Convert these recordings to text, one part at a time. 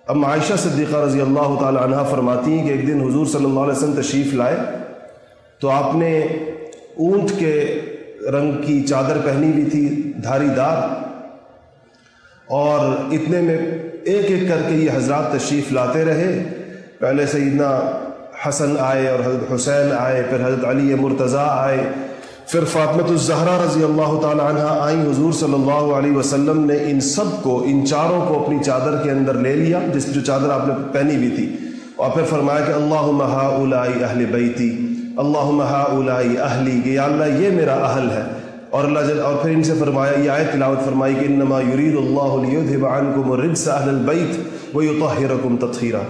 ام عائشہ صدیقہ رضی اللہ تعالی عنہ فرماتی ہیں کہ ایک دن حضور صلی اللہ علیہ وسلم تشریف لائے تو آپ نے اونٹ کے رنگ کی چادر پہنی ہوئی تھی دھاری دار، اور اتنے میں ایک ایک کر کے یہ حضرات تشریف لاتے رہے. پہلے سیدنا حسن آئے اور حضرت حسین آئے، پھر حضرت علی مرتضیٰ آئے، پھر فاطمۃ الزہرا رضی اللہ تعالی عنہ آئیں. حضور صلی اللہ علیہ وسلم نے ان سب کو، ان چاروں کو اپنی چادر کے اندر لے لیا، جو چادر آپ نے پہنی ہوئی تھی، اور پھر فرمایا کہ اللہم ہؤلاء اہل بیتی، اللہم ہؤلاء اہلی، کہ یا اللہ یہ میرا اہل ہے. اور اور پھر ان سے فرمایا، یہ آیت تلاوت فرمائی کہ انما یرید اللہ لیذھب عنکم الرجس اہل البیت ویطہرکم تطہیرا.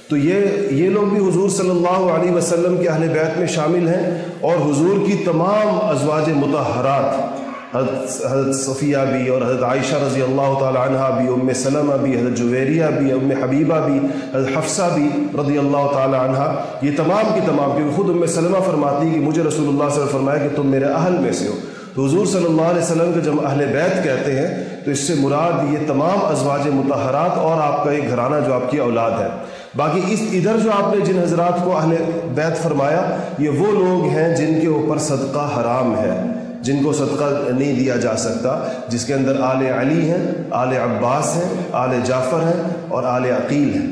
تو یہ لوگ بھی حضور صلی اللہ علیہ وسلم کے اہل بیت میں شامل ہیں، اور حضور کی تمام ازواج مطہرات، حضرت صفیہ بھی اور حضرت عائشہ رضی اللہ تعالی عنہ بھی، ام سلمہ بھی، حضرت جویریہ بھی، ام حبیبہ بھی، حضرت حفصہ بھی رضی اللہ تعالی عنہ، یہ تمام کی تمام، کیونکہ خود ام سلمہ فرماتی کہ مجھے رسول اللہ صلی اللہ علیہ وسلم فرمایا کہ تم میرے اہل میں سے ہو. تو حضور صلی اللہ علیہ وسلم کو جب اہل بیت کہتے ہیں تو اس سے مراد یہ تمام ازواج مطہرات اور آپ کا ایک گھرانہ جو آپ کی اولاد ہے. باقی ادھر جو آپ نے جن حضرات کو اہل بیت فرمایا، یہ وہ لوگ ہیں جن کے اوپر صدقہ حرام ہے، جن کو صدقہ نہیں دیا جا سکتا، جس کے اندر آل علی ہیں، آل عباس ہیں، آل جعفر ہیں اور آل عقیل ہیں.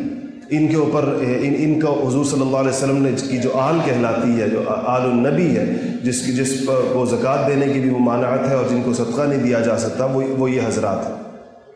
ان کے اوپر ان کا حضور صلی اللہ علیہ وسلم نے کی جو آل کہلاتی ہے، جو آل النبی ہے، جس پر وہ زکوٰۃ دینے کی بھی ممانعت ہے اور جن کو صدقہ نہیں دیا جا سکتا، وہ یہ حضرات ہیں.